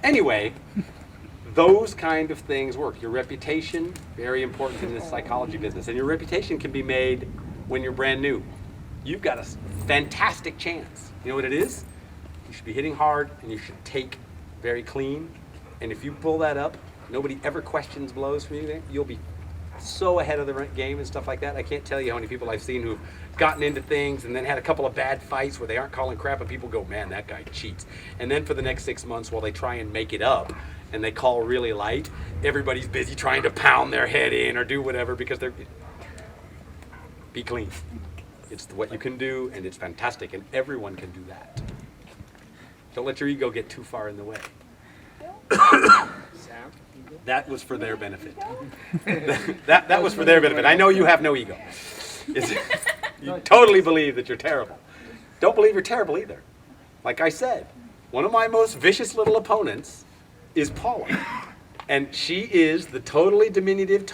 Anyway, those kind of things work. Your reputation, very important in this psychology business. And your reputation can be made when you're brand new. You've got a fantastic chance. You know what it is? You should be hitting hard and you should take very clean. And if you pull that up, nobody ever questions blows from you. You'll be so ahead of the game and stuff like that. I can't tell you how many people I've seen who've gotten into things and then had a couple of bad fights where they aren't calling crap and people go, man, that guy cheats. And then for the next 6 months while they try and make it up and they call really light, everybody's busy trying to pound their head in or do whatever because they're... Be clean. It's what you can do and it's fantastic and everyone can do that. Don't let your ego get too far in the way. That was for their benefit. that was for their benefit. I know you have no ego. You totally believe that you're terrible. Don't believe you're terrible either. Like I said, one of my most vicious little opponents is Paula. And she is the totally diminutive,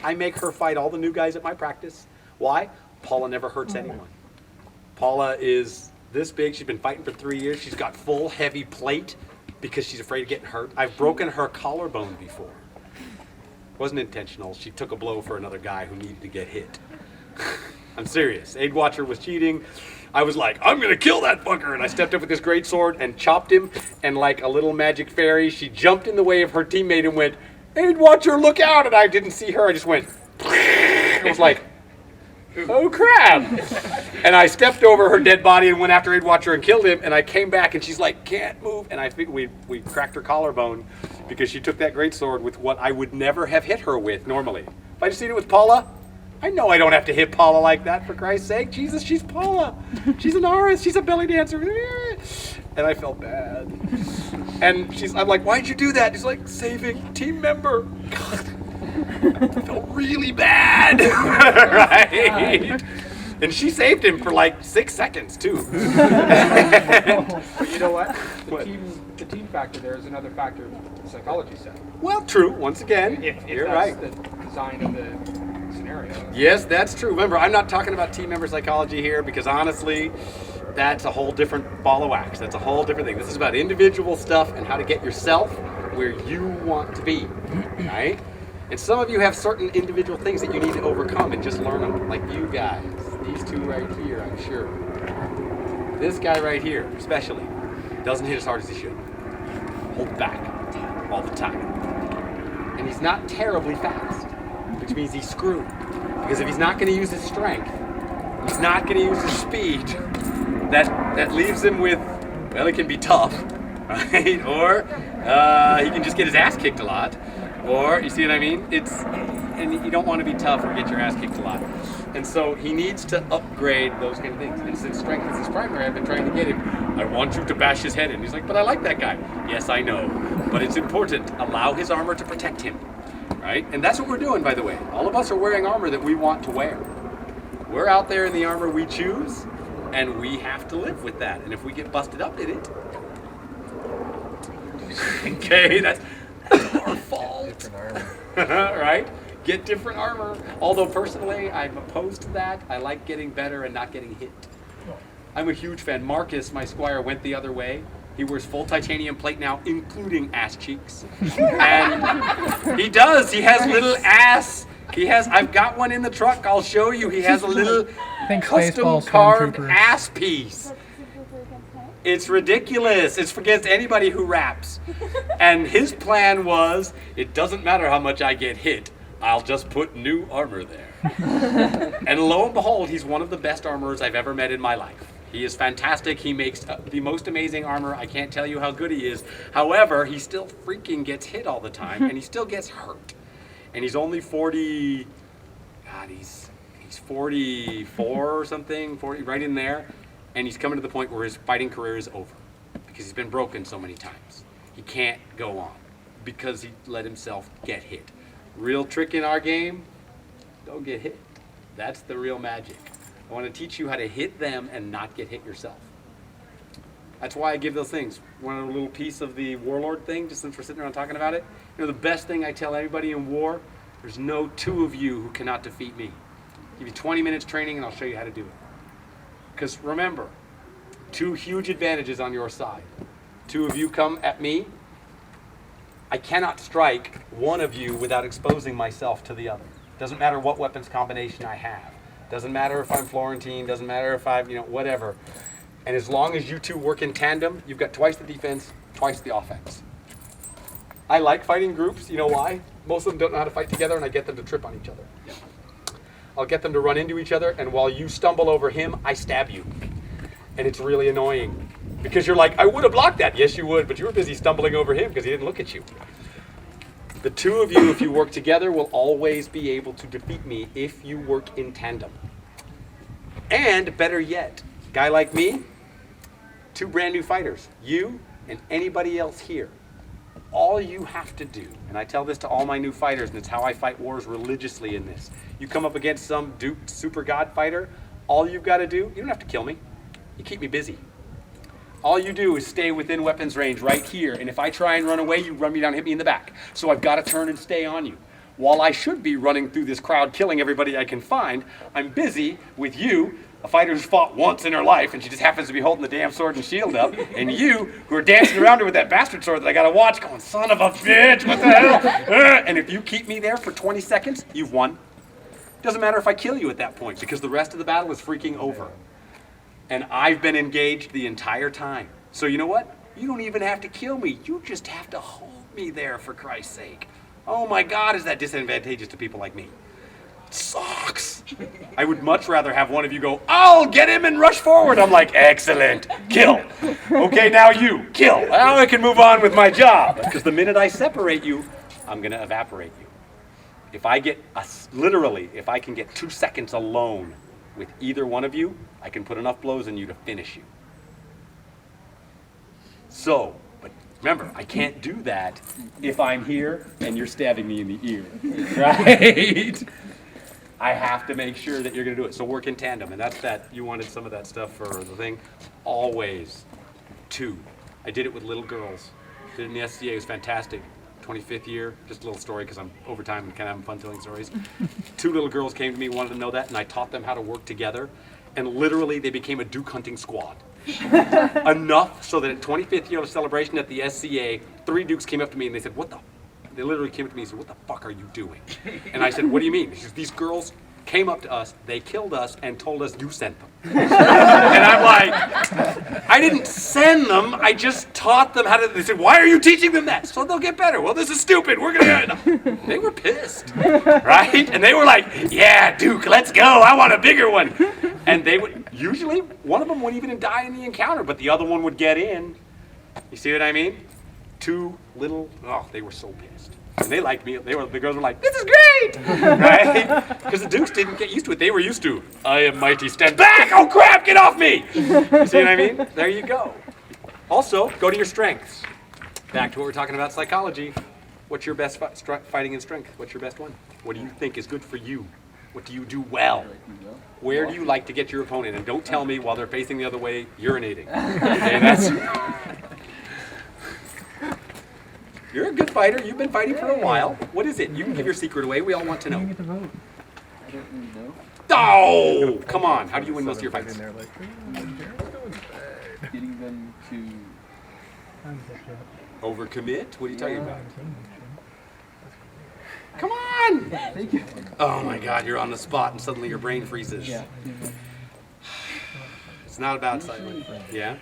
I make her fight all the new guys at my practice. Why? Paula never hurts anyone. Paula is this big. She's been fighting for 3 years. She's got full heavy plate because she's afraid of getting hurt. I've broken her collarbone before. It wasn't intentional. She took a blow for another guy who needed to get hit. I'm serious. Aid Watcher was cheating. I was like, I'm going to kill that fucker. And I stepped up with this great sword and chopped him. And like a little magic fairy, she jumped in the way of her teammate and went, Aid Watcher, look out. And I didn't see her. I just went, I was like, oh crap. And I stepped over her dead body and went after Aid Watcher and killed him. And I came back and she's like, can't move. And I think we cracked her collarbone because she took that great sword with what I would never have hit her with normally. If I just seen it with Paula, I know I don't have to hit Paula like that, for Christ's sake. Jesus, she's Paula. She's an artist. She's a belly dancer. And I felt bad. And I'm like, why'd you do that? She's like, saving team member. God, I felt really bad. Right? And she saved him for like 6 seconds, too. But you know what? The team factor there is another factor of psychology set. Well, true. Once again, if you're that's right. The design of the scenario. Yes, that's true. Remember, I'm not talking about team member psychology here because honestly, that's a whole different ball of wax. That's a whole different thing. This is about individual stuff and how to get yourself where you want to be, right? And some of you have certain individual things that you need to overcome and just learn them, like you guys. These two right here, I'm sure. This guy right here, especially, doesn't hit as hard as he should. Holds back all the time. And he's not terribly fast, which means he's screwed. Because if he's not going to use his strength, he's not going to use his speed, that leaves him with, well, it can be tough, right? Or he can just get his ass kicked a lot. Or, you see what I mean? And you don't want to be tough or get your ass kicked a lot. And so he needs to upgrade those kind of things. And since strength is his primary, I've been trying to get him, I want you to bash his head in. He's like, but I like that guy. Yes, I know. But it's important. Allow his armor to protect him. Right? And that's what we're doing, by the way. All of us are wearing armor that we want to wear. We're out there in the armor we choose, and we have to live with that. And if we get busted up in it, okay, that's our fault. Different armor. Right? Get different armor. Although personally, I'm opposed to that. I like getting better and not getting hit. I'm a huge fan. Marcus, my squire, went the other way. He wears full titanium plate now, including ass cheeks. And he does. He has little ass. I've got one in the truck. I'll show you. He has a little custom carved ass piece. It's ridiculous. It's against anybody who raps. And his plan was, it doesn't matter how much I get hit. I'll just put new armor there. And lo and behold, he's one of the best armorers I've ever met in my life. He is fantastic. He makes the most amazing armor. I can't tell you how good he is. However, he still freaking gets hit all the time, and he still gets hurt. And he's only 40, God, he's 44 or something, 40, right in there. And he's coming to the point where his fighting career is over because he's been broken so many times. He can't go on because he let himself get hit. Real trick in our game, don't get hit. That's the real magic. I want to teach you how to hit them and not get hit yourself. That's why I give those things. One little piece of the warlord thing, just since we're sitting around talking about it. You know, the best thing I tell everybody in war, there's no two of you who cannot defeat me. I'll give you 20 minutes training and I'll show you how to do it. Because remember, 2 huge advantages on your side. 2 of you come at me, I cannot strike one of you without exposing myself to the other. Doesn't matter what weapons combination I have. Doesn't matter if I'm Florentine, doesn't matter if I'm, whatever. And as long as you two work in tandem, you've got twice the defense, twice the offense. I like fighting groups, you know why? Most of them don't know how to fight together, and I get them to trip on each other. I'll get them to run into each other, and while you stumble over him, I stab you. And it's really annoying. Because you're like, I would have blocked that. Yes, you would, but you were busy stumbling over him because he didn't look at you. The two of you, if you work together, will always be able to defeat me if you work in tandem. And better yet, guy like me, two brand new fighters, you and anybody else here. All you have to do, and I tell this to all my new fighters, and it's how I fight wars religiously in this. You come up against some duped super god fighter, all you've got to do, you don't have to kill me. You keep me busy. All you do is stay within weapons range right here, and if I try and run away, you run me down and hit me in the back. So I've got to turn and stay on you. While I should be running through this crowd killing everybody I can find, I'm busy with you, a fighter who's fought once in her life, and she just happens to be holding the damn sword and shield up, and you, who are dancing around her with that bastard sword that I gotta watch, going, son of a bitch, what the hell? And if you keep me there for 20 seconds, you've won. Doesn't matter if I kill you at that point, because the rest of the battle is freaking over. And I've been engaged the entire time. So you know what? You don't even have to kill me. You just have to hold me there, for Christ's sake. Oh my God, is that disadvantageous to people like me? It sucks. I would much rather have one of you go, I'll get him and rush forward. I'm like, excellent, kill. Okay, now you, kill. Now I can move on with my job. Because the minute I separate you, I'm gonna evaporate you. If I get, literally, if I can get 2 seconds alone with either one of you, I can put enough blows in you to finish you. So, but remember, I can't do that if I'm here and you're stabbing me in the ear, right? I have to make sure that you're gonna do it. So work in tandem, and that's that. You wanted some of that stuff for the thing. Always two. I did it with little girls. Did it in the SCA, it was fantastic. 25th year, just a little story because I'm over time and kind of having fun telling stories. 2 little girls came to me, wanted to know that, and I taught them how to work together. And literally, they became a Duke hunting squad. Enough so that at 25th year of celebration at the SCA, 3 Dukes came up to me and they said, what the? They literally came up to me and said, what the fuck are you doing? And I said, what do you mean? He says, these girls came up to us, they killed us, and told us you sent them. And I'm like, I didn't send them, I just taught them how to, they said, why are you teaching them that? So they'll get better. Well, this is stupid, we're gonna, they were pissed, right? And they were like, yeah, Duke, let's go, I want a bigger one. And they would, usually, one of them wouldn't even die in the encounter, but the other one would get in. You see what I mean? 2 little, oh, they were so pissed. And they liked me. The girls were like, this is great, right? Because the Dukes didn't get used to it. They were used to, I am mighty, stand back, oh crap, get off me. You see what I mean? There you go. Also, go to your strengths. Back to what we're talking about, psychology. What's your best fighting in strength? What's your best one? What do you think is good for you? What do you do well? Where do you like to get your opponent? And don't tell me while they're facing the other way, urinating. Okay, that's... You're a good fighter. You've been fighting for a while. What is it? You can give your secret away. We all want to know. I don't really know. Oh, come on. How do you win most of your fights? Getting them to Overcommit? What are you talking about? Come on! thank you. Oh my God, you're on the spot and suddenly your brain freezes. Yeah. It's not about silent. Yeah?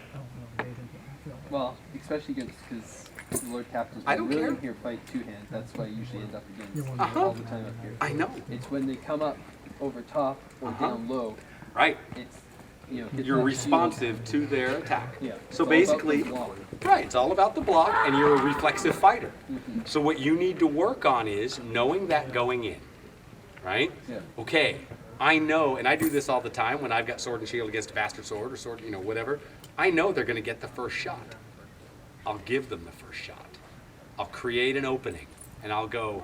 Well, especially because the Lord Captain's I don't really care. here fight 2 hands. That's what I usually end up against Uh-huh. all the time up here. I know. It's when they come up over top or down low. Right. It's get You're that responsive to their attack. shield. Yeah. So it's all about basically, the block. right, it's all about the block and you're a reflexive fighter. Mm-hmm. So what you need to work on is knowing that going in, right? Yeah. Okay, I know, and I do this all the time when I've got sword and shield against a bastard sword or sword, whatever. I know they're gonna get the first shot. I'll give them the first shot. I'll create an opening and I'll go,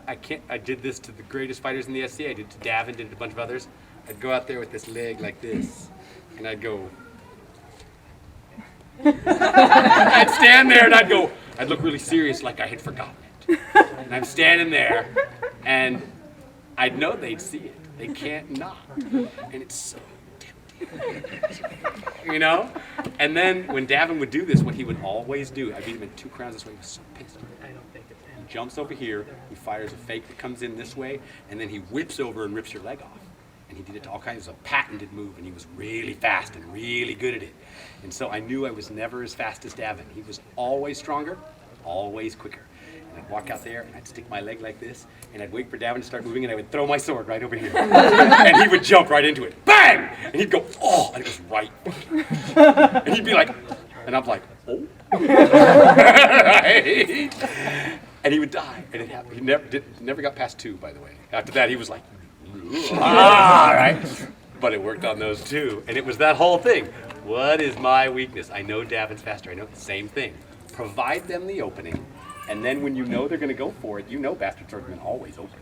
I did this to the greatest fighters in the SCA. I did it to Davin, did it to a bunch of others. I'd go out there with this leg like this, and I'd go. I'd stand there and I'd look really serious like I had forgotten it. And I'm standing there, and I'd know they'd see it. They can't not. And it's so tempting. You know? And then when Davin would do this, what he would always do, I beat him in 2 crowns this way, he was so pissed. He jumps over here, he fires a fake that comes in this way, and then he whips over and rips your leg off. And he did it to all kinds of patented move, and he was really fast and really good at it. And so I knew I was never as fast as Davin. He was always stronger, always quicker. And I'd walk out there, and I'd stick my leg like this, and I'd wait for Davin to start moving, and I would throw my sword right over here. And he would jump right into it. Bang! And he'd go, oh! And it was right. And he'd be like, and I'm like, oh. Right? And he would die. And it happened. He never got past 2, by the way. After that, he was like, right? But it worked on those 2. And it was that whole thing. What is my weakness? I know Davin's faster. I know the same thing. Provide them the opening. And then when you know they're going to go for it, you know Bastard Swordsmen always open.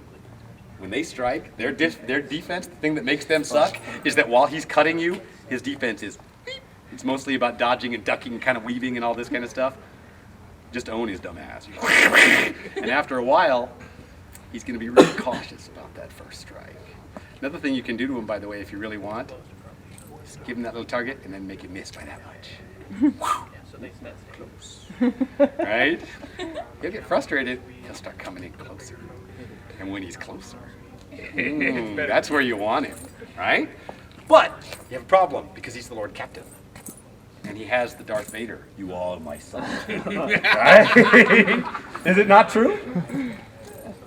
When they strike, their defense, the thing that makes them suck, is that while he's cutting you, his defense is beep. It's mostly about dodging and ducking and kind of weaving and all this kind of stuff. Just own his dumb ass. And after a while, he's going to be really cautious about that first strike. Another thing you can do to him, by the way, if you really want, is give him that little target and then make it miss by that much. Close. Right? He'll get frustrated. He'll start coming in closer. And when he's closer, that's where you want him, right? But you have a problem because he's the Lord Captain. And he has the Darth Vader, you are my son. Right? Is it not true?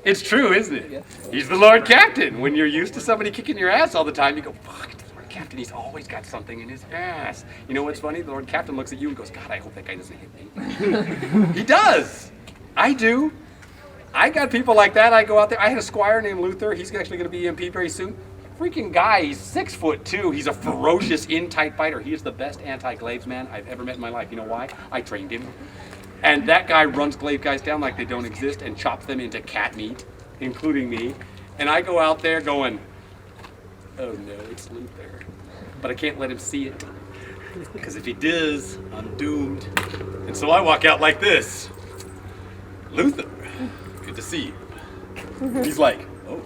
It's true, isn't it? He's the Lord Captain. When you're used to somebody kicking your ass all the time, you go, fuck, it's the Lord Captain. He's always got something in his ass. You know what's funny? The Lord Captain looks at you and goes, God, I hope that guy doesn't hit me. He does. I do. I got people like that. I go out there. I had a squire named Luther. He's actually going to be EMP very soon. Freaking guy, he's 6'2". He's a ferocious, in-tight fighter. He is the best anti-glaives man I've ever met in my life. You know why? I trained him. And that guy runs glaive guys down like they don't exist and chops them into cat meat, including me. And I go out there going, oh no, it's Luther. But I can't let him see it. Because if he does, I'm doomed. And so I walk out like this. Luther, good to see you. He's like, oh.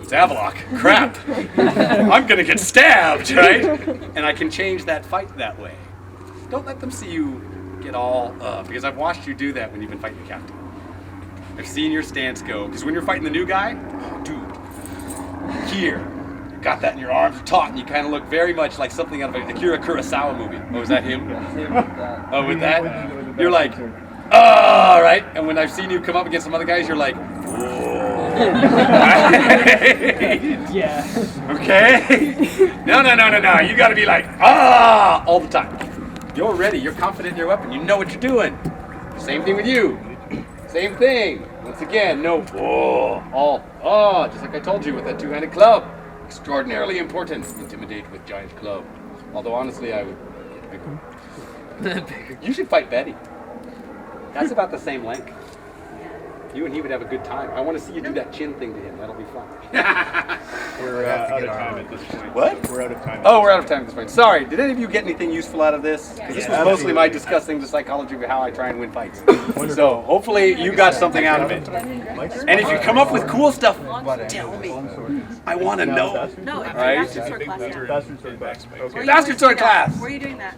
Zavalok, crap, I'm gonna get stabbed, right? And I can change that fight that way. Don't let them see you get all, because I've watched you do that when you've been fighting the captain. I've seen your stance go, because when you're fighting the new guy, oh, dude, here, you got that in your arms taut, and you kind of look very much like something out of a Akira Kurosawa movie. Oh, is that him? Oh, with that? You're like, oh, right? And when I've seen you come up against some other guys, you're like, whoa. Yeah. Okay? No. You gotta be like, ah, all the time. You're ready. You're confident in your weapon. You know what you're doing. Same thing with you. Same thing. Once again, no, whoa, all, oh, just like I told you with that 2-handed club. Extraordinarily important. Intimidate with giant club. Although honestly, I would get bigger. You should fight Betty. That's about the same length. You and he would have a good time. I want to see you do that chin thing to him. That'll be fun. We're out of time at this point. What? We're out of time. Oh, we're out of time at this point. Sorry. Did any of you get anything useful out of this? Because this was mostly my discussing the psychology of how I try and win fights. So hopefully you got something out of it. And if you come up with cool stuff, tell me. I want to know. No, it's Right? Bastard Sword class now. Bastard Sword class. Okay. Where are you Bastard doing Sword that? class. Where are you doing that?